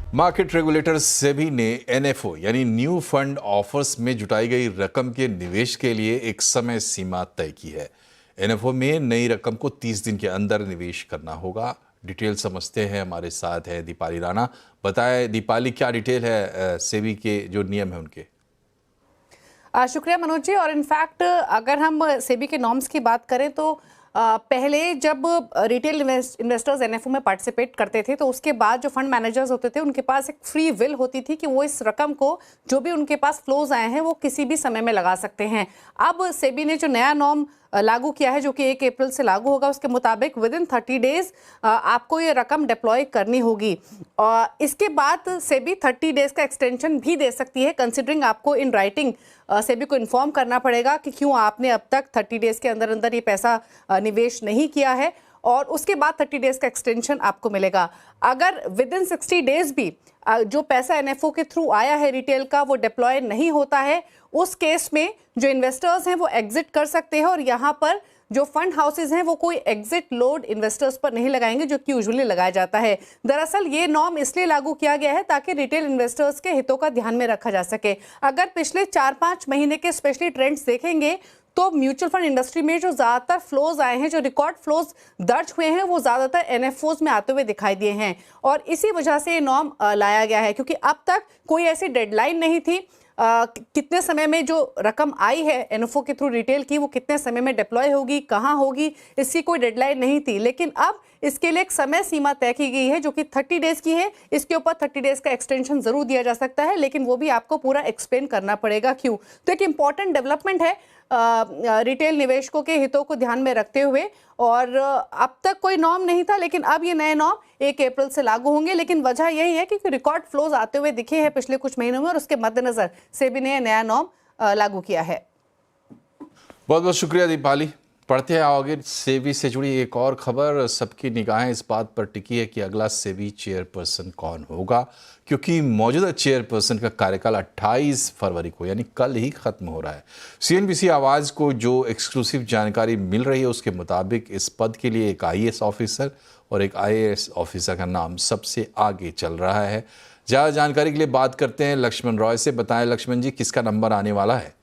Market regulator SEBI ने NFO यानी new fund offers में जुटाई गई रकम के निवेश के लिए एक समय सीमा तय की है। एनएफओ में नई रकम को 30 दिन के अंदर निवेश करना होगा। डिटेल समझते हैं, हमारे साथ है दीपाली राणा। बताएं दीपाली, क्या डिटेल है सेबी के जो नियम है उनके? शुक्रिया मनोज जी। और इनफैक्ट अगर हम सेबी के नॉर्म्स की बात करें तो पहले जब रिटेल इन्वेस्टर्स एनएफओ में पार्टिसिपेट करते थे तो उसके बाद जो फंड मैनेजर्स होते थे उनके पास एक फ्री विल होती थी कि वो इस रकम को, जो भी उनके पास फ्लोज आए हैं, वो किसी भी समय में लगा सकते हैं। अब सेबी ने जो नया नॉर्म लागू किया है, जो कि 1 अप्रैल से लागू होगा, उसके मुताबिक विद इन 30 डेज आपको ये रकम डिप्लॉय करनी होगी। और इसके बाद सेबी 30 डेज का एक्सटेंशन भी दे सकती है, कंसिडरिंग आपको इन राइटिंग सेबी को इन्फॉर्म करना पड़ेगा कि क्यों आपने अब तक 30 डेज के अंदर अंदर ये पैसा निवेश नहीं किया है, और उसके बाद 30 डेज का एक्सटेंशन आपको मिलेगा। अगर विद इन 60 डेज भी जो पैसा एनएफओ के थ्रू आया है रिटेल का वो डिप्लॉय नहीं होता है, उस केस में जो इन्वेस्टर्स हैं वो एग्जिट कर सकते हैं। और यहाँ पर जो फंड हाउसेज हैं वो कोई एग्जिट लोड इन्वेस्टर्स पर नहीं लगाएंगे, जो कि यूजुअली लगाया जाता है। दरअसल ये नॉर्म इसलिए लागू किया गया है ताकि रिटेल इन्वेस्टर्स के हितों का ध्यान में रखा जा सके। अगर पिछले 4-5 महीने के स्पेशली ट्रेंड्स देखेंगे तो म्यूचुअल फंड इंडस्ट्री में जो ज़्यादातर फ्लोज आए हैं, जो रिकॉर्ड फ्लोज दर्ज हुए हैं, वो ज़्यादातर एनएफओज में आते हुए दिखाई दिए हैं। और इसी वजह से ये नॉर्म लाया गया है, क्योंकि अब तक कोई ऐसी डेडलाइन नहीं थी कितने समय में जो रकम आई है एनएफओ के थ्रू रिटेल की, वो कितने समय में डिप्लॉय होगी, कहाँ होगी, इसकी कोई डेडलाइन नहीं थी। लेकिन अब इसके लिए एक समय सीमा तय की गई है जो कि 30 डेज की है। इसके ऊपर 30 डेज का एक्सटेंशन जरूर दिया जा सकता है, लेकिन वो भी आपको पूरा एक्सप्लेन करना पड़ेगा क्यों। तो एक इंपॉर्टेंट डेवलपमेंट है रिटेल निवेशकों के हितों को ध्यान में रखते हुए। और अब तक कोई नॉर्म नहीं था, लेकिन अब ये नए नॉर्म 1 अप्रैल से लागू होंगे। लेकिन वजह यही है कि रिकॉर्ड फ्लोज आते हुए दिखे हैं पिछले कुछ महीनों में, और उसके मद्देनजर सेबी ने नया नॉर्म लागू किया है। बहुत बहुत शुक्रिया दीपाली। पढ़ते हैं आगे सेबी से जुड़ी एक और खबर। सबकी निगाहें इस बात पर टिकी है कि अगला सेबी चेयरपर्सन कौन होगा, क्योंकि मौजूदा चेयरपर्सन का कार्यकाल 28 फरवरी को यानी कल ही खत्म हो रहा है। सीएनबीसी आवाज़ को जो एक्सक्लूसिव जानकारी मिल रही है उसके मुताबिक इस पद के लिए एक आईएएस ऑफिसर और एक आईएएस ऑफिसर का नाम सबसे आगे चल रहा है। ज़्यादा जानकारी के लिए बात करते हैं लक्ष्मण रॉय से। बताएं लक्ष्मण जी, किसका नंबर आने वाला है?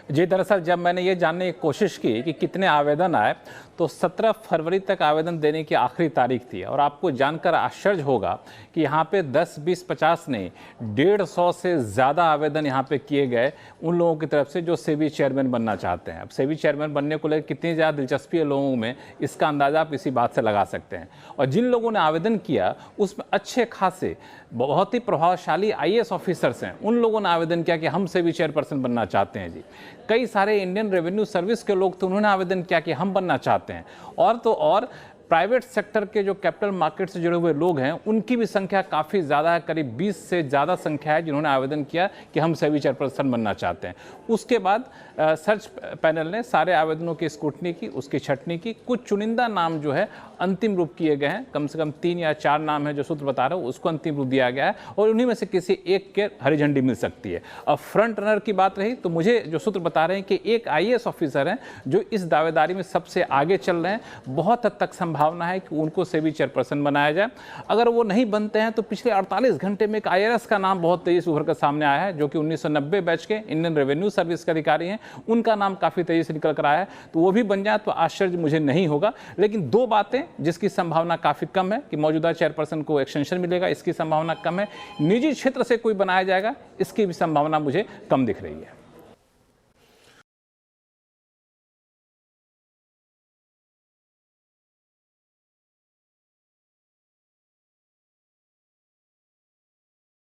जी, दरअसल जब मैंने ये जानने की कोशिश की कि कितने आवेदन आए तो 17 फरवरी तक आवेदन देने की आखिरी तारीख थी। और आपको जानकर आश्चर्य होगा कि यहाँ पे 10, 20, 50 नहीं, 150 से ज़्यादा आवेदन यहाँ पे किए गए उन लोगों की तरफ से जो सेबी चेयरमैन बनना चाहते हैं। अब सेबी चेयरमैन बनने को लेकर कितनी ज़्यादा दिलचस्पी है लोगों में, इसका अंदाज़ा आप इसी बात से लगा सकते हैं। और जिन लोगों ने आवेदन किया उसमें अच्छे खासे बहुत ही प्रभावशाली आईएएस ऑफिसर्स हैं। उन लोगों ने आवेदन किया कि हम सेबी चेयरपर्सन बनना चाहते हैं जी। कई सारे इंडियन रेवेन्यू सर्विस के लोग तो उन्होंने आवेदन किया कि हम बनना चाहते हैं। और तो और प्राइवेट सेक्टर के जो कैपिटल मार्केट से जुड़े हुए लोग हैं उनकी भी संख्या काफ़ी ज़्यादा है, करीब 20 से ज़्यादा संख्या है जिन्होंने आवेदन किया कि हम सेबी चेयरपर्सन बनना चाहते हैं। उसके बाद सर्च पैनल ने सारे आवेदनों की स्क्रूटनी की, उसकी छटनी की। कुछ चुनिंदा नाम जो है अंतिम रूप किए गए हैं, कम से कम 3 या 4 नाम है जो सूत्र बता रहा हूँ, उसको अंतिम रूप दिया गया है और उन्हीं में से किसी एक के हरी झंडी मिल सकती है। अब फ्रंट रनर की बात रही तो मुझे जो सूत्र बता रहे हैं कि एक आईएएस ऑफिसर हैं जो इस दावेदारी में सबसे आगे चल रहे हैं। बहुत हद तक संभावना है कि उनको सेबी चेयरपर्सन बनाया जाए। अगर वो नहीं बनते हैं तो पिछले 48 घंटे में एक आईआरएस का नाम बहुत तेजी से उभर कर सामने आया है, जो कि 1990 बैच के इंडियन रेवेन्यू सर्विस के अधिकारी हैं। उनका नाम काफ़ी तेजी से निकल कर आया है, तो वो भी बन जाए तो आश्चर्य मुझे नहीं होगा। लेकिन 2 बातें जिसकी संभावना काफ़ी कम है कि मौजूदा चेयरपर्सन को एक्सटेंशन मिलेगा, इसकी संभावना कम है। निजी क्षेत्र से कोई बनाया जाएगा, इसकी भी संभावना मुझे कम दिख रही है।